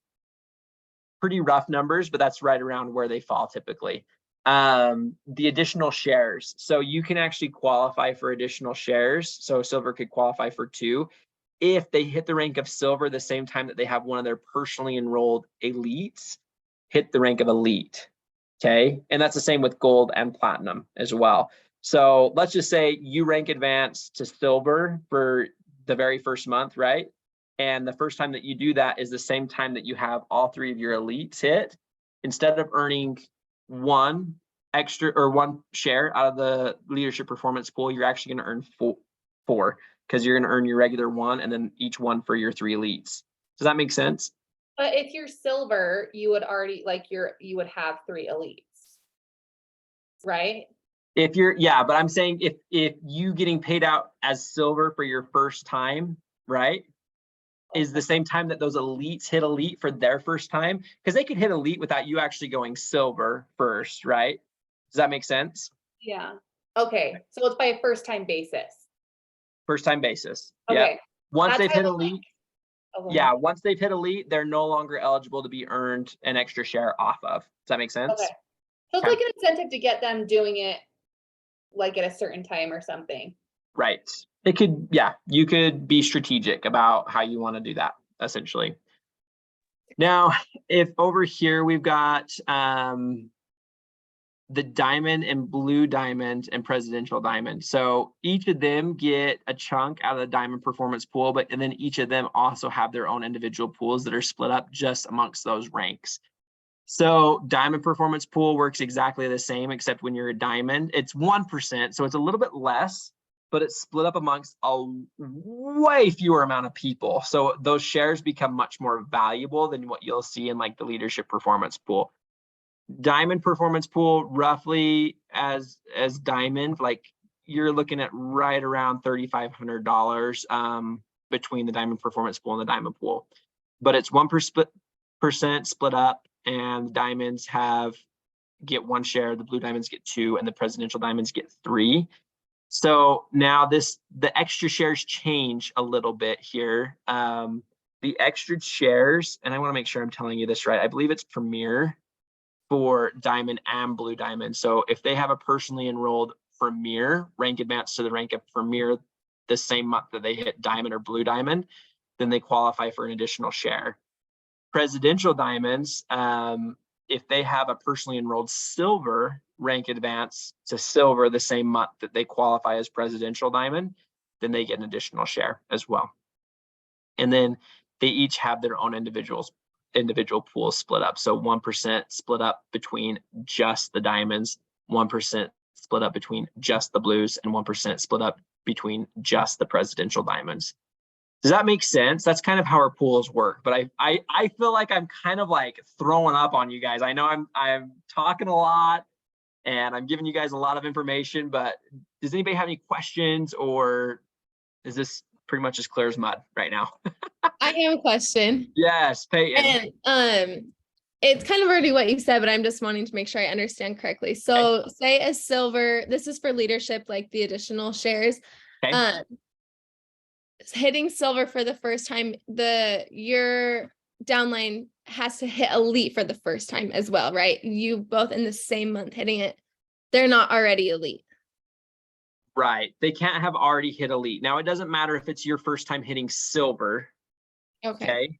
pretty rough numbers, but that's right around where they fall typically. The additional shares. So you can actually qualify for additional shares. So silver could qualify for 2 if they hit the rank of silver the same time that they have one of their personally enrolled elites hit the rank of elite. Okay. And that's the same with gold and platinum as well. So let's just say you rank advance to silver for the very first month, right? And the first time that you do that is the same time that you have all 3 of your elites hit. Instead of earning 1 extra or 1 share out of the leadership performance pool, you're actually going to earn 4 because you're going to earn your regular 1 and then each 1 for your 3 elites. Does that make sense?
But if you're silver, you would already you would have 3 elites, right?
If you're, yeah, but I'm saying if you getting paid out as silver for your first time, right, is the same time that those elites hit elite for their first time, because they could hit elite without you actually going silver first, right? Does that make sense?
Yeah. Okay. So it's by a first time basis.
First time basis.
Okay.
Yeah. Once
That's
they've
how
hit
I
elite,
Oh,
yeah, once they've hit elite, they're no longer eligible to be earned an extra share off of. Does that make sense?
Okay. So it's
Okay.
like an incentive to get them doing it like at a certain time or something.
Right. It could, yeah, you could be strategic about how you want to do that, essentially. Now, if over here we've got the diamond and blue diamond and presidential diamond. So each of them get a chunk out of the diamond performance pool, but and then each of them also have their own individual pools that are split up just amongst those ranks. So diamond performance pool works exactly the same, except when you're a diamond, it's 1%. So it's a little bit less, but it's split up amongst a way fewer amount of people. So those shares become much more valuable than what you'll see in like the leadership performance pool. Diamond performance pool, roughly as diamond, like you're looking at right around $3,500 between the diamond performance pool and the diamond pool. But it's 1% split up, and the diamonds get 1 share, the blue diamonds get 2, and the presidential diamonds get 3. So now the extra shares change a little bit here. The extra shares, and I want to make sure I'm telling you this right, I believe it's premier for diamond and blue diamond. So if they have a personally enrolled premier, rank advance to the rank of premier the same month that they hit diamond or blue diamond, then they qualify for an additional share. Presidential diamonds, if they have a personally enrolled silver rank advance to silver the same month that they qualify as presidential diamond, then they get an additional share as well. And then they each have their own individual pools split up. So 1% split up between just the diamonds, 1% split up between just the blues, and 1% split up between just the presidential diamonds. Does that make sense? That's kind of how our pools work. But I feel like I'm kind of like throwing up on you guys. I know I'm talking a lot and I'm giving you guys a lot of information, but does anybody have any questions, or is this pretty much as clear as mud right now?
I have a question.
Yes, Peyton.
And it's kind of already what you said, but I'm just wanting to make sure I understand correctly. So say a silver, this is for leadership, like the additional shares.
Okay.
Hitting silver for the first time, your downline has to hit elite for the first time as well, right? You both in the same month hitting it. They're not already elite.
Right. They can't have already hit elite. Now, it doesn't matter if it's your first time hitting silver. Okay.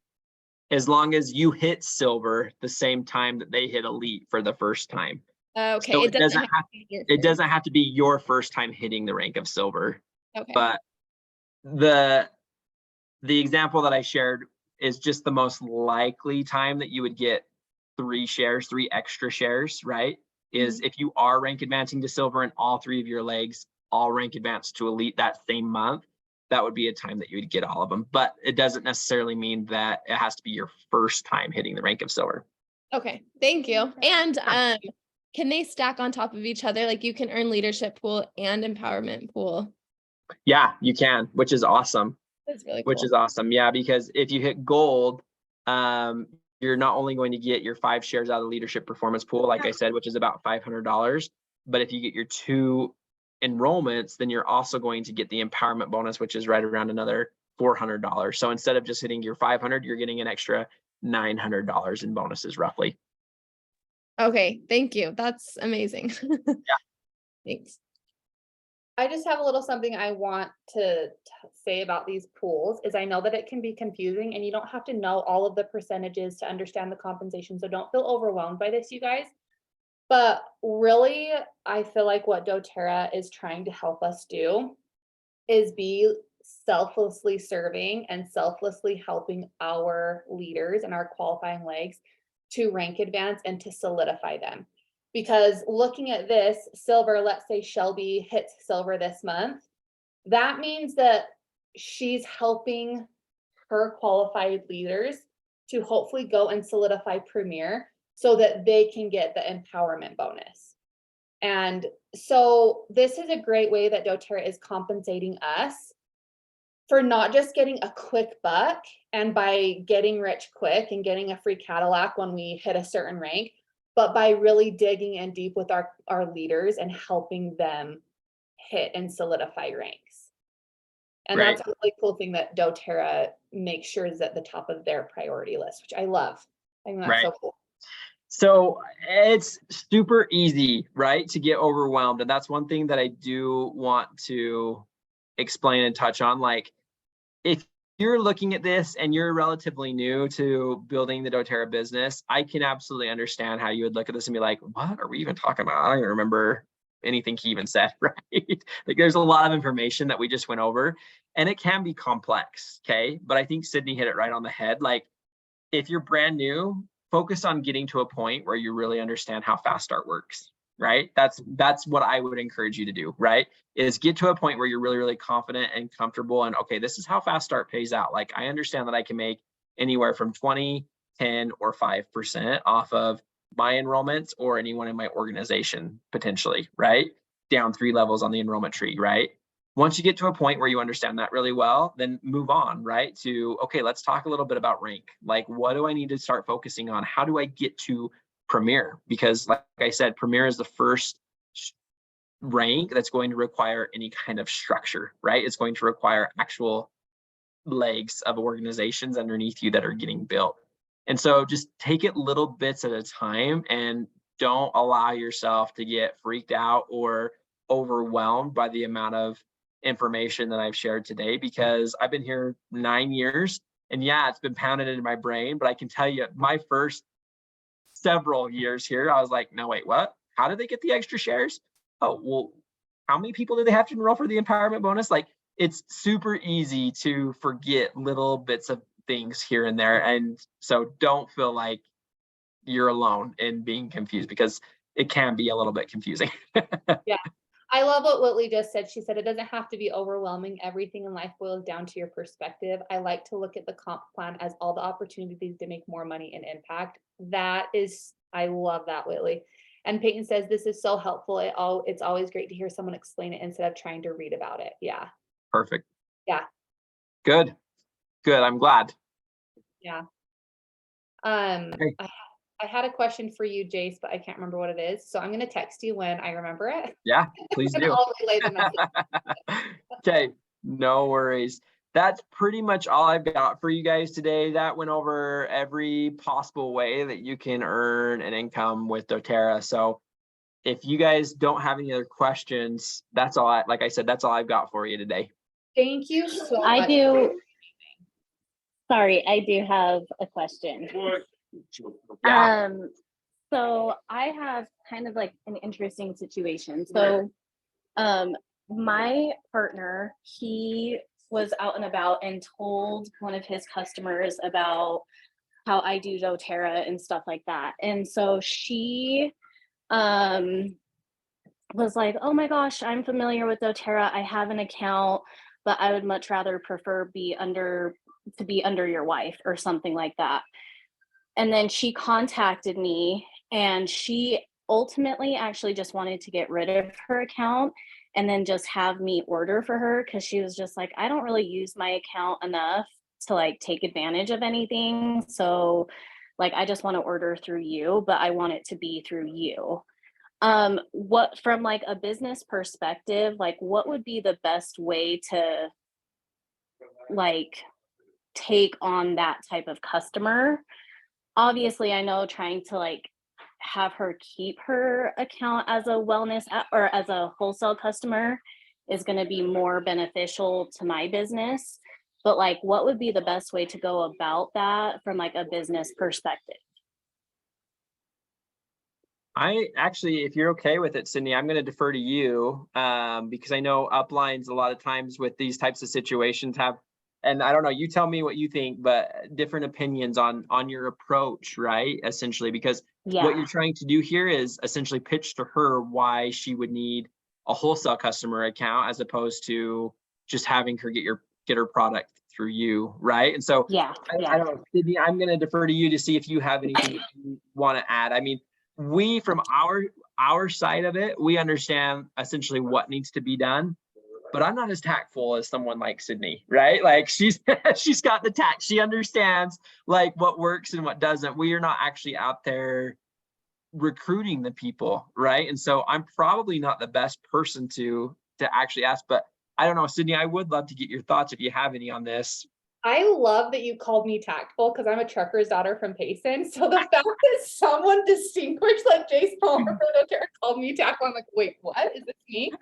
As long as you hit silver the same time that they hit elite for the first time.
Okay.
So
it
doesn't have to be your first time hitting the rank of silver.
Okay.
But the example that I shared is just the most likely time that you would get 3 extra shares, right? Is if you are rank advancing to silver and all 3 of your legs all rank advance to elite that same month, that would be a time that you would get all of them. But it doesn't necessarily mean that it has to be your first time hitting the rank of silver.
Okay, thank you. And can they stack on top of each other? Like you can earn leadership pool and empowerment pool.
Yeah, you can, which is awesome.
That's really cool.
Which is awesome. Yeah, because if you hit gold, you're not only going to get your 5 shares out of the leadership performance pool, like I said, which is about $500. But if you get your 2 enrollments, then you're also going to get the empowerment bonus, which is right around another $400. So instead of just hitting your 500, you're getting an extra $900 in bonuses roughly.
Okay, thank you. That's amazing.
Yeah.
Thanks.
I just have a little something I want to say about these pools is I know that it can be confusing and you don't have to know all of the percentages to understand the compensation. So don't feel overwhelmed by this, you guys. But really, I feel like what doTERRA is trying to help us do is be selflessly serving and selflessly helping our leaders and our qualifying legs to rank advance and to solidify them. Because looking at this silver, let's say Shelby hits silver this month, that means that she's helping her qualified leaders to hopefully go and solidify Premier so that they can get the empowerment bonus. And so this is a great way that doTERRA is compensating us for not just getting a quick buck and by getting rich quick and getting a free Cadillac when we hit a certain rank, but by really digging in deep with our leaders and helping them hit and solidify ranks. And
Right.
that's a really cool thing that doTERRA makes sure is at the top of their priority list, which I love. I think that's
Right.
so cool.
So it's super easy, right, to get overwhelmed. And that's one thing that I do want to explain and touch on. Like, if you're looking at this and you're relatively new to building the doTERRA business, I can absolutely understand how you would look at this and be like, what are we even talking about? I don't even remember anything he even said, right? Like there's a lot of information that we just went over and it can be complex, okay? But I think Sydney hit it right on the head. Like if you're brand new, focus on getting to a point where you really understand how fast start works, right? That's what I would encourage you to do, right? Is get to a point where you're really, really confident and comfortable and okay, this is how fast start pays out. Like I understand that I can make anywhere from 20, 10, or 5% off of my enrollments or anyone in my organization potentially, right? Down 3 levels on the enrollment tree, right? Once you get to a point where you understand that really well, then move on, right? To, okay, let's talk a little bit about rank. Like, what do I need to start focusing on? How do I get to Premier? Because like I said, Premier is the first rank that's going to require any kind of structure, right? It's going to require actual legs of organizations underneath you that are getting built. And so just take it little bits at a time and don't allow yourself to get freaked out or overwhelmed by the amount of information that I've shared today, because I've been here 9 years and yeah, it's been pounded into my brain, but I can tell you my first several years here, I was like, no, wait, what? How did they get the extra shares? Oh, well, how many people do they have to enroll for the empowerment bonus? Like it's super easy to forget little bits of things here and there. And so don't feel like you're alone in being confused because it can be a little bit confusing.
Yeah. I love what Whitley just said. She said, it doesn't have to be overwhelming. Everything in life boils down to your perspective. I like to look at the comp plan as all the opportunities to make more money and impact. I love that, Whitley. And Peyton says, this is so helpful. It's always great to hear someone explain it instead of trying to read about it. Yeah.
Perfect.
Yeah.
Good. I'm glad.
Yeah.
Okay.
I had a question for you, Jace, but I can't remember what it is. So I'm going to text you when I remember it.
Yeah, please
And
do.
I'll relay the message.
Okay, no worries. That's pretty much all I've got for you guys today. That went over every possible way that you can earn an income with doTERRA. So if you guys don't have any other questions, that's all like I said, that's all I've got for you today.
Thank you so much.
I do. Sorry, I do have a question.
Yeah.
So I have kind of like an interesting situation. So, my partner, he was out and about and told one of his customers about how I do doTERRA and stuff like that. And so she was like, oh my gosh, I'm familiar with doTERRA. I have an account, but I would much rather prefer to be under your wife or something like that. And then she contacted me, and she ultimately actually just wanted to get rid of her account and then just have me order for her, because she was just like, I don't really use my account enough to like take advantage of anything. So like I just want to order through you, but I want it to be through you. What, from like a business perspective, like what would be the best way to like take on that type of customer? Obviously, I know trying to like have her keep her account as a or as a wholesale customer is going to be more beneficial to my business. But like, what would be the best way to go about that from like a business perspective?
I actually, if you're okay with it, Sydney, I'm going to defer to you, because I know uplines a lot of times with these types of situations have, and I don't know, you tell me what you think, but different opinions on your approach, right? Essentially, because what
Yeah.
you're trying to do here is essentially pitch to her why she would need a wholesale customer account as opposed to just having her get her product through you, right? And so
Yeah.
I don't know, Sydney, I'm going to defer to you to see if you have anything you want to add. I mean, we, from our side of it, we understand essentially what needs to be done, but I'm not as tactful as someone like Sydney, right? Like she's she's got the tact. She understands like what works and what doesn't. We are not actually out there recruiting the people, right? And so I'm probably not the best person to actually ask, but I don't know, Sydney, I would love to get your thoughts if you have any on this.
I love that you called me tactful because I'm a trucker's daughter from Payson. So the fact that someone distinguished like Jace Palmer from doTERRA called me tactful, I'm like, wait, what? Is this me?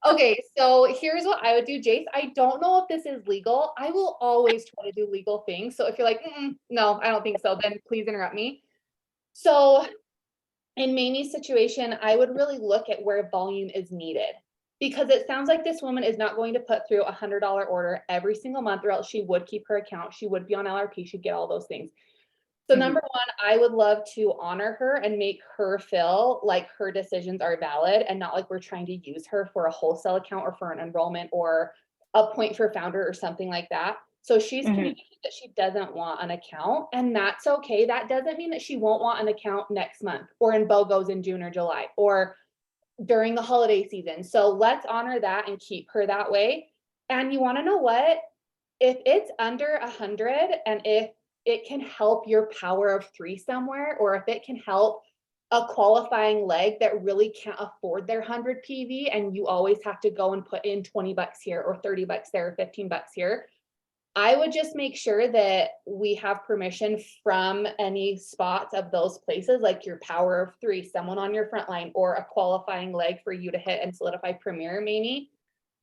Okay, so here's what I would do, Jace. I don't know if this is legal. I will always try to do legal things. So if you're like, no, I don't think so, then please interrupt me. So in Mamie's situation, I would really look at where volume is needed, because it sounds like this woman is not going to put through $100 order every single month, or else she would keep her account. She would be on LRP. She'd get all those things. So number one, I would love to honor her and make her feel like her decisions are valid and not like we're trying to use her for a wholesale account or for an enrollment or a point for founder or something like that. So she's communicated that she doesn't want an account, and that's okay. That doesn't mean that she won't want an account next month or in BOGOs in June or July or during the holiday season. So let's honor that and keep her that way. And you want to know what? If it's under 100, and if it can help your power of 3 somewhere, or if it can help a qualifying leg that really can't afford their 100 PV, and you always have to go and put in 20 bucks here or 30 bucks there or 15 bucks here, I would just make sure that we have permission from any spots of those places, like your power of 3, someone on your front line, or a qualifying leg for you to hit and solidify premier, maybe.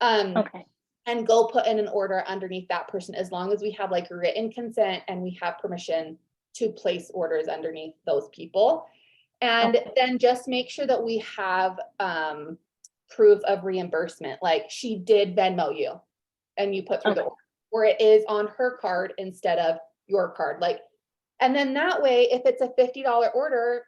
Okay.
And go put in an order underneath that person, as long as we have like written consent and we have permission to place orders underneath those people. And then just make sure that we have proof of reimbursement, like she did Venmo you and you put through the order, or it is on her card instead of your card. Like, and then that way, if it's a $50 order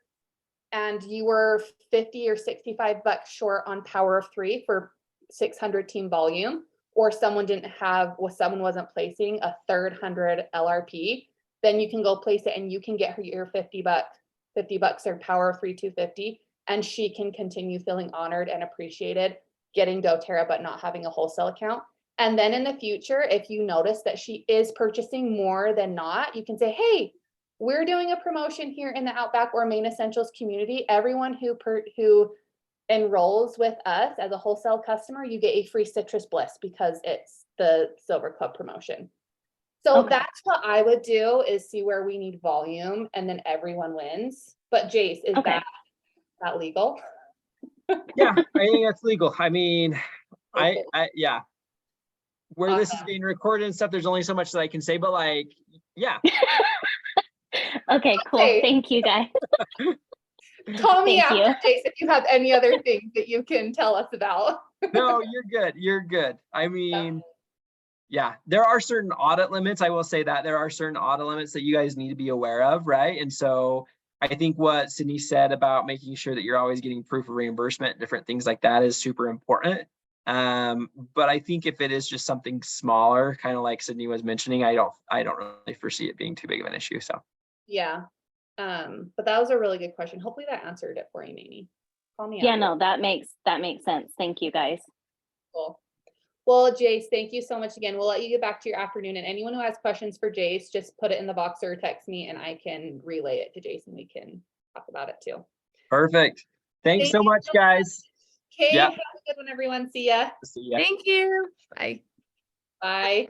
and you were 50 or 65 bucks short on power of 3 for 600 team volume, or someone someone wasn't placing a third 100 LRP, then you can go place it and you can get her your 50 bucks or power of 3 250, and she can continue feeling honored and appreciated getting doTERRA but not having a wholesale account. And then in the future, if you notice that she is purchasing more than not, you can say, hey, we're doing a promotion here in the Outback or Main Essentials community. Everyone who enrolls with us as a wholesale customer, you get a free citrus bliss because it's the Silver Club promotion. So that's what I would do, is see where we need volume, and then everyone wins. But Jace, is that legal?
Yeah, I think that's legal. I mean,
Okay.
yeah. Where this is being recorded and stuff, there's only so much that I can say, but like, yeah.
Okay, cool.
Okay.
Thank you, guys.
Call me
Thank
after, Jace, if you have any other things that you can tell us about.
No, you're good. You're good. I mean, yeah, there are certain audit limits. I will say that there are certain audit limits that you guys need to be aware of, right? And so I think what Sydney said about making sure that you're always getting proof of reimbursement, different things like that is super important. But I think if it is just something smaller, kind of like Sydney was mentioning, I don't really foresee it being too big of an issue. So
Yeah. But that was a really good question. Hopefully that answered it for you, Mamie. Call me
Yeah,
out.
no, that makes sense. Thank you guys.
Cool. Well, Jace, thank you so much again. We'll let you get back to your afternoon. And anyone who has questions for Jace, just put it in the box or text me and I can relay it to Jace and we can talk about it too.
perfect. Thanks
Thank
so
you
much,
so
guys.
Okay,
Yeah.
have a good one, everyone. See ya.
See ya.
Thank you. Bye.
Bye.